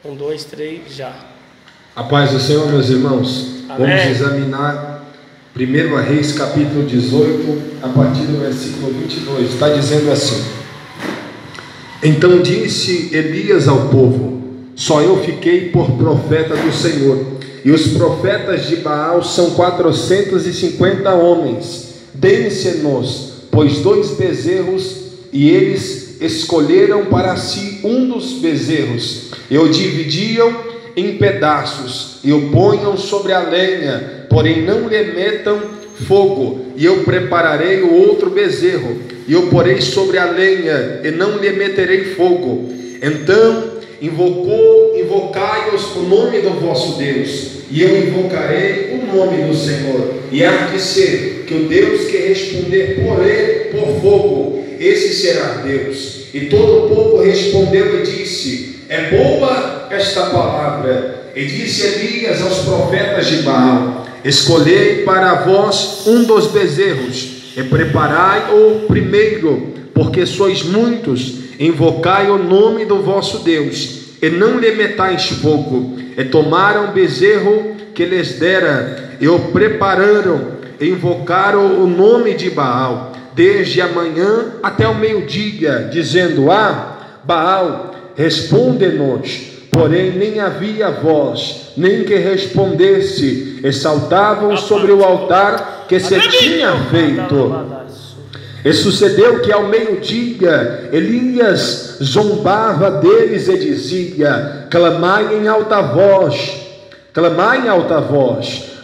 Um, dois, três, já. A paz do Senhor, meus irmãos. Amém. Vamos examinar 1 Reis, capítulo 18, a partir do versículo 22. Está dizendo assim: Então disse Elias ao povo: Só eu fiquei por profeta do Senhor, e os profetas de Baal são 450 homens. Dêem-se-nos, pois 2 bezerros, e eles escolheram para si um dos bezerros, e o dividiam em pedaços, e o ponham sobre a lenha, porém não lhe metam fogo. E eu prepararei o outro bezerro, e o porei sobre a lenha, e não lhe meterei fogo. Então invocai-os o nome do vosso Deus, e eu invocarei o nome do Senhor. E há de ser que o Deus que responder por fogo, esse será Deus. E todo o povo respondeu e disse: É boa esta palavra. E disse Elias aos profetas de Baal: Escolhei para vós um dos bezerros, e preparai-o primeiro, porque sois muitos. Invocai o nome do vosso Deus, e não lhe metais fogo. E tomaram o bezerro que lhes dera, e o prepararam, e invocaram o nome de Baal, desde a manhã até o meio-dia, dizendo: Baal, responde-nos. Porém nem havia voz, nem que respondesse, e saltavam sobre o altar que se tinha feito. E sucedeu que ao meio-dia Elias zombava deles e dizia: Clamai em alta voz,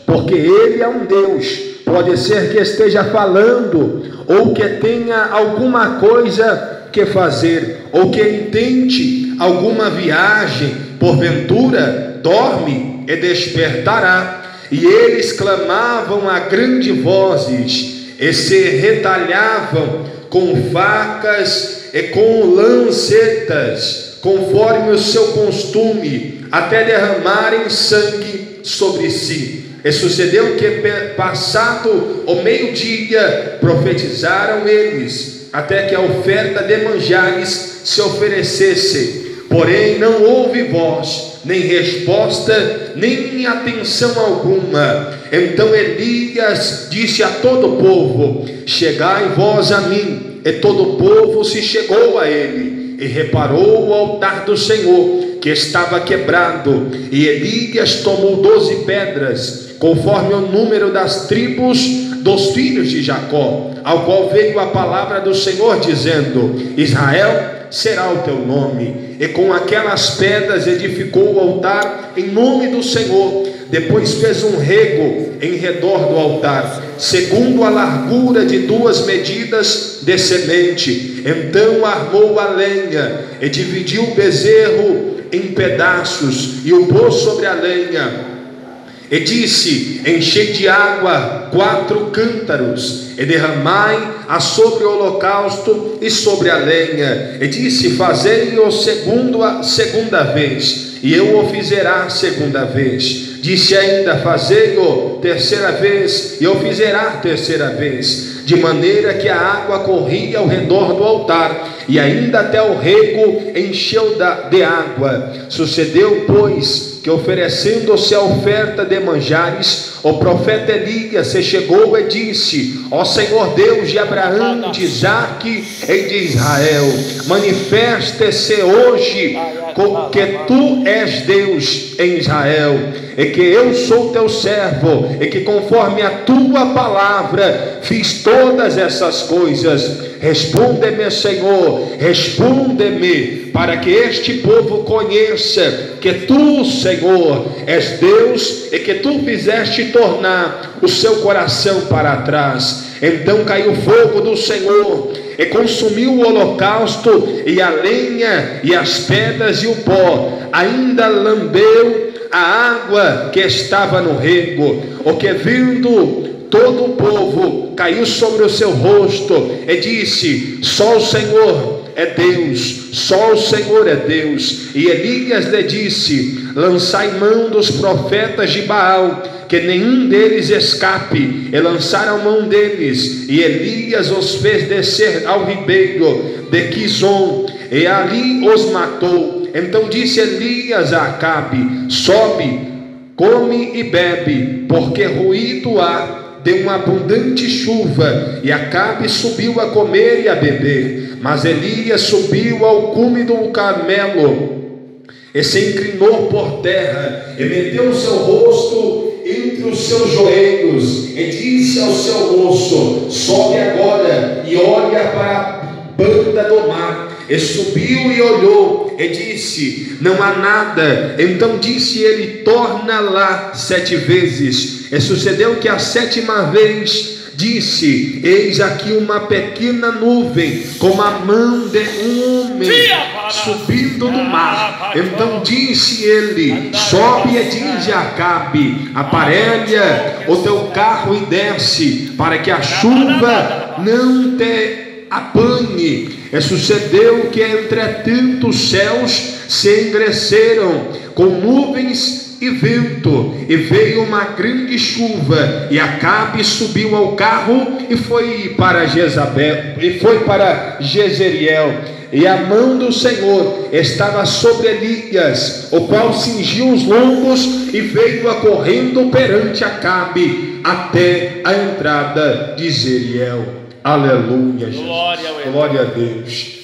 porque ele é um Deus. Pode ser que esteja falando, ou que tenha alguma coisa que fazer, ou que intente alguma viagem. Porventura dorme e despertará. E eles clamavam a grande vozes, e se retalhavam com facas e com lancetas, conforme o seu costume, até derramarem sangue sobre si. E sucedeu que, passado o meio-dia, profetizaram eles, até que a oferta de manjares se oferecesse. Porém não houve voz, nem resposta, nem atenção alguma. Então Elias disse a todo o povo: Chegai vós a mim. E todo o povo se chegou a ele, e reparou o altar do Senhor, que estava quebrado. E Elias tomou 12 pedras, conforme o número das tribos dos filhos de Jacó, ao qual veio a palavra do Senhor, dizendo: Israel será o teu nome. E com aquelas pedras edificou o altar em nome do Senhor. Depois fez um rego em redor do altar, segundo a largura de 2 medidas de semente. Então armou a lenha e dividiu o bezerro em pedaços, e o pôs sobre a lenha. E disse: Enchei de água 4 cântaros, e derramai-a sobre o holocausto e sobre a lenha. E disse: Fazei-o segunda vez, e eu o fizerá segunda vez. Disse ainda: Fazei-o terceira vez, e eu fizerá terceira vez. De maneira que a água corria ao redor do altar, e ainda até o rego encheu de água. Sucedeu, pois, que oferecendo-se a oferta de manjares, o profeta Elias se chegou e disse: Ó Senhor Deus de Abraão, de Isaque e de Israel, manifeste-se hoje que tu és Deus em Israel, e que eu sou teu servo, e que conforme a tua palavra fiz todas essas coisas. Responde-me, Senhor, responde-me, para que este povo conheça que tu, Senhor, és Deus, e que tu fizeste tornar o seu coração para trás. Então caiu fogo do Senhor e consumiu o holocausto, e a lenha, e as pedras, e o pó. Ainda lambeu a água que estava no rego. O que vindo todo o povo caiu sobre o seu rosto e disse: Só o Senhor é Deus, só o Senhor é Deus. E Elias lhe disse: Lançai mão dos profetas de Baal, que nenhum deles escape. E lançaram mão deles, e Elias os fez descer ao ribeiro de Quizon, e ali os matou. Então disse Elias a Acabe: sobe, come e bebe, porque ruído há de uma abundante chuva. E Acabe subiu a comer e a beber. Mas Elias subiu ao cume do Carmelo e se inclinou por terra e meteu o seu rosto entre os seus joelhos e disse ao seu moço: sobe agora e olha para a banda do mar. E subiu e olhou e disse: não há nada. Então disse ele: torna lá 7 vezes. E sucedeu que a 7ª vez disse: eis aqui uma pequena nuvem, como a mão de um homem subindo do mar. Então disse ele: sobe e dize a Acabe: aparelha o teu carro e desce, para que a chuva não te apanhe. E sucedeu que entretanto os céus se engreceram com nuvens e vento, e veio uma grande chuva, e Acabe subiu ao carro e foi para Jezreel. E a mão do Senhor estava sobre Elias, o qual cingiu os lombos e veio a correndo perante Acabe até a entrada de Jezreel. Aleluia, Jesus. Glória a Deus.